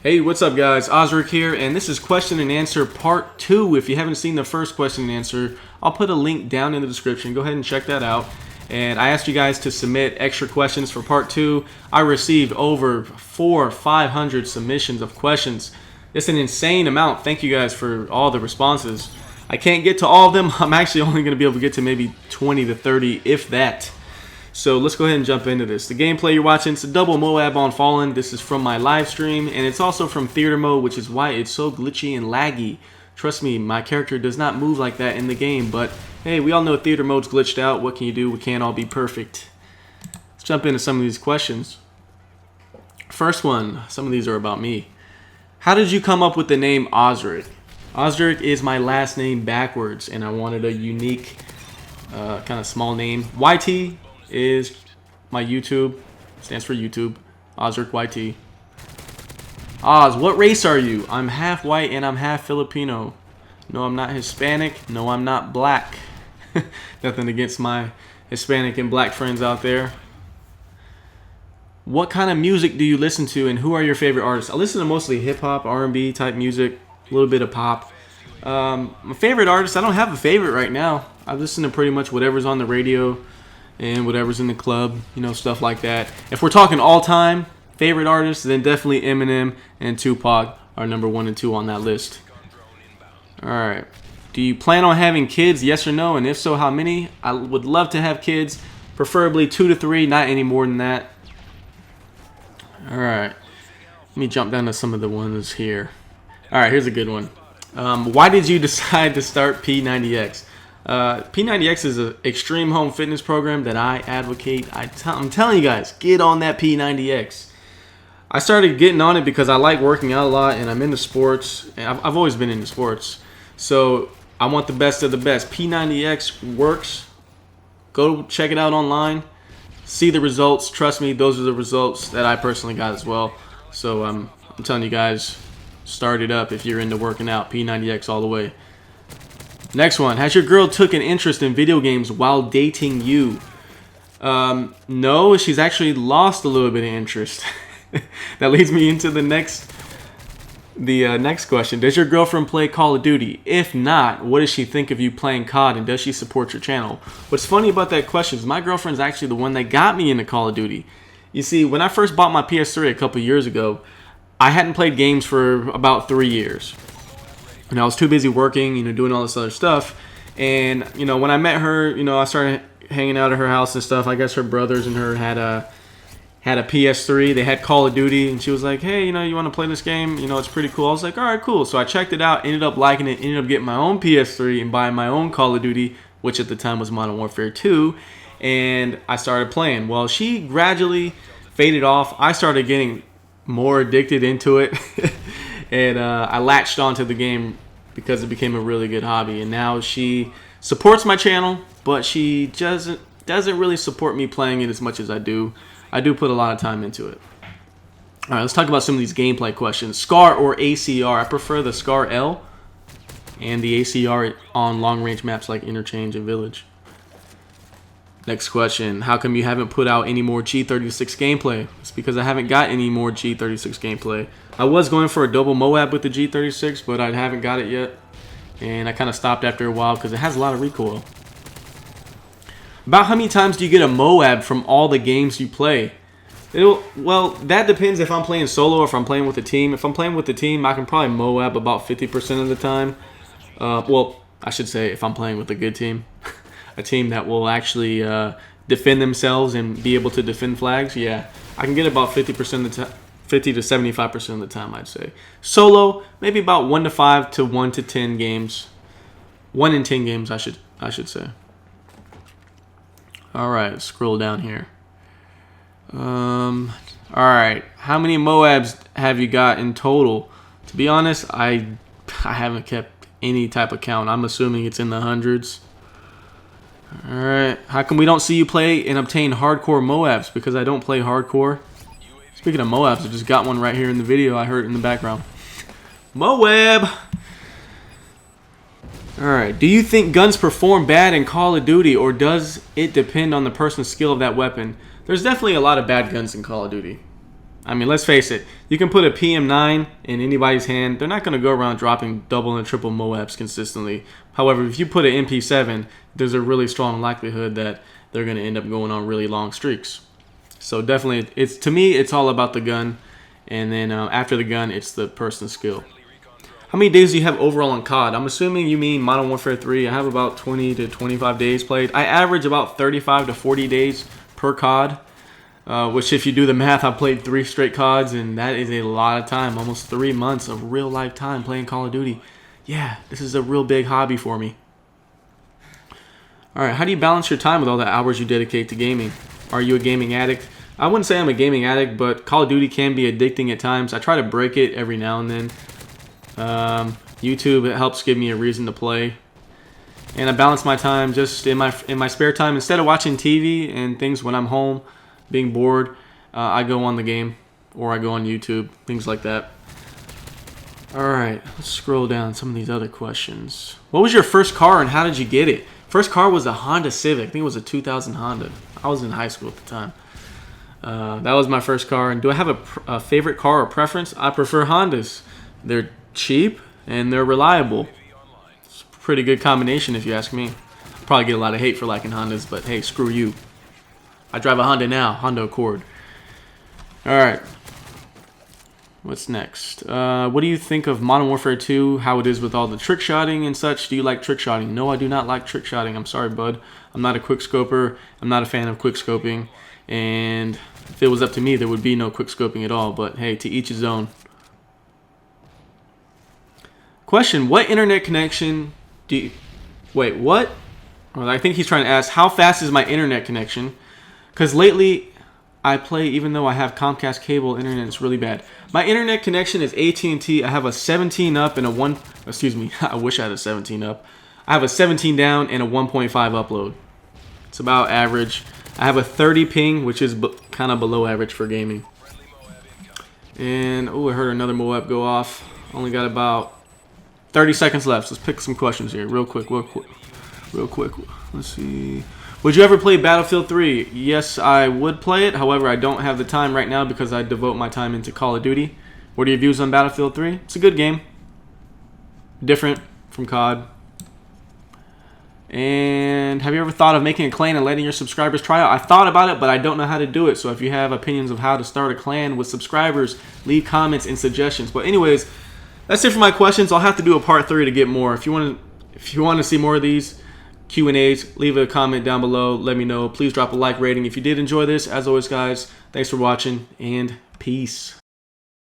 Hey, what's up guys? Osric here, and this is question and answer part 2. If you haven't seen the first question and answer, I'll put a link down in the description. Go ahead and check that out. And I asked you guys to submit extra questions for part 2. I received over 500 submissions of questions. It's an insane amount. Thank you guys for all the responses. I can't get to all of them. I'm actually only going to be able to get to maybe 20 to 30, if that. So let's go ahead and jump into this. The gameplay you're watching, it's a double Moab on Fallen. This is from my live stream, and it's also from theater mode, which is why it's so glitchy and laggy. Trust me, my character does not move like that in the game, but hey, we all know theater mode's glitched out. What can you do? We can't all be perfect. Let's jump into some of these questions. First one, some of these are about me. How did you come up with the name Osric? Osric is my last name backwards, and I wanted a unique, kind of small name. YT is my YouTube, stands for YouTube, Osric YT. Oz, what race are you? I'm half white and I'm half Filipino. No, I'm not Hispanic. No, I'm not black. Nothing against my Hispanic and black friends out there. What kind of music do you listen to, and who are your favorite artists? I listen to mostly hip-hop, R&B type music, a little bit of pop. My favorite artist, I don't have a favorite right now. I listen to pretty much whatever's on the radio and whatever's in the club, you know, stuff like that. If we're talking all-time favorite artists, then definitely Eminem and Tupac are number 1 and 2 on that list. Alright. Do you plan on having kids, yes or no? And if so, how many? I would love to have kids, preferably 2 to 3, not any more than that. Alright. Let me jump down to some of the ones here. Alright, here's a good one. Why did you decide to start P90X? P90X is an extreme home fitness program that I advocate. I'm telling you guys, get on that P90X. I started getting on it because I like working out a lot, and I'm into sports. I've always been into sports, so I want the best of the best. P90X works. Go check it out online. See the results. Trust me, those are the results that I personally got as well. So I'm telling you guys, start it up if you're into working out. P90X all the way. Next one. Has your girl took an interest in video games while dating you? No, she's actually lost a little bit of interest. That leads me into the next question. Does your girlfriend play Call of Duty? If not, what does she think of you playing COD, and does she support your channel? What's funny about that question is my girlfriend's actually the one that got me into Call of Duty. You see, when I first bought my PS3 a couple years ago, I hadn't played games for about 3 years. And I was too busy working, you know, doing all this other stuff. And, you know, when I met her, you know, I started hanging out at her house and stuff. I guess her brothers and her had a PS3. They had Call of Duty. And she was like, hey, you know, you want to play this game? You know, it's pretty cool. I was like, all right, cool. So I checked it out, ended up liking it, ended up getting my own PS3 and buying my own Call of Duty, which at the time was Modern Warfare 2. And I started playing. Well, she gradually faded off. I started getting more addicted into it. And I latched onto the game because it became a really good hobby. And now she supports my channel, but she doesn't really support me playing it as much as I do. I do put a lot of time into it. All right, let's talk about some of these gameplay questions. SCAR or ACR? I prefer the SCAR L and the ACR on long-range maps like Interchange and Village. Next question. How come you haven't put out any more G36 gameplay? It's because I haven't got any more G36 gameplay. I was going for a double Moab with the G36, but I haven't got it yet. And I kind of stopped after a while because it has a lot of recoil. About how many times do you get a Moab from all the games you play? Well, that depends if I'm playing solo or if I'm playing with a team. If I'm playing with a team, I can probably Moab about 50% of the time. Well, I should say if I'm playing with a good team. A team that will actually defend themselves and be able to defend flags. Yeah, I can get about 50% of the time, 50 to 75% of the time, I'd say. Solo, maybe about 1 to 5 to 1 to 10 games. 1 in 10 games, I should say. All right, let's scroll down here. All right, how many Moabs have you got in total? To be honest, I haven't kept any type of count. I'm assuming it's in the hundreds. Alright, how come we don't see you play and obtain hardcore Moabs? Because I don't play hardcore. Speaking of Moabs, I just got one right here in the video. I heard it in the background. Moab! Alright, do you think guns perform bad in Call of Duty, or does it depend on the person's skill of that weapon? There's definitely a lot of bad guns in Call of Duty. I mean, let's face it. You can put a PM9 in anybody's hand. They're not going to go around dropping double and triple Moabs consistently. However, if you put an MP7, there's a really strong likelihood that they're going to end up going on really long streaks. So definitely, to me, it's all about the gun. And then after the gun, it's the person's skill. How many days do you have overall on COD? I'm assuming you mean Modern Warfare 3. I have about 20 to 25 days played. I average about 35 to 40 days per COD. Which, if you do the math, I've played 3 straight CODs, and that is a lot of time. Almost 3 months of real life time playing Call of Duty. Yeah, this is a real big hobby for me. Alright, how do you balance your time with all the hours you dedicate to gaming? Are you a gaming addict? I wouldn't say I'm a gaming addict, but Call of Duty can be addicting at times. I try to break it every now and then. YouTube, it helps give me a reason to play. And I balance my time just in my spare time. Instead of watching TV and things when I'm home, being bored, I go on the game or I go on YouTube, things like that. Alright, let's scroll down some of these other questions. What was your first car and how did you get it? First car was a Honda Civic. I think it was a 2000 Honda. I was in high school at the time. That was my first car. And do I have a favorite car or preference? I prefer Hondas. They're cheap and they're reliable. It's a pretty good combination if you ask me. I'll probably get a lot of hate for liking Hondas, but hey, screw you. I drive a Honda now, Honda Accord. Alright. What's next? What do you think of Modern Warfare 2, how it is with all the trick shotting and such? Do you like trick shotting? No, I do not like trick shotting. I'm sorry, bud. I'm not a quick scoper. I'm not a fan of quick scoping. And if it was up to me, there would be no quick scoping at all. But hey, to each his own. Question, what internet connection do you... Wait, what? Well, I think he's trying to ask, how fast is my internet connection? Because lately, I play, even though I have Comcast cable internet, it's really bad. My internet connection is AT&T. I have a 17 up and a 1... Excuse me, I wish I had a 17 up. I have a 17 down and a 1.5 upload. It's about average. I have a 30 ping, which is kind of below average for gaming. And, oh, I heard another Moab go off. Only got about 30 seconds left. Let's pick some questions here real quick. Let's see. Would you ever play Battlefield 3? Yes, I would play it. However, I don't have the time right now because I devote my time into Call of Duty. What are your views on Battlefield 3? It's a good game. Different from COD. And have you ever thought of making a clan and letting your subscribers try out? I thought about it, but I don't know how to do it. So if you have opinions of how to start a clan with subscribers, leave comments and suggestions. But anyways, that's it for my questions. I'll have to do a part 3 to get more. If you want to see more of these Q&As, leave a comment down below. Let me know. Please drop a like rating if you did enjoy this. As always, guys, thanks for watching and peace.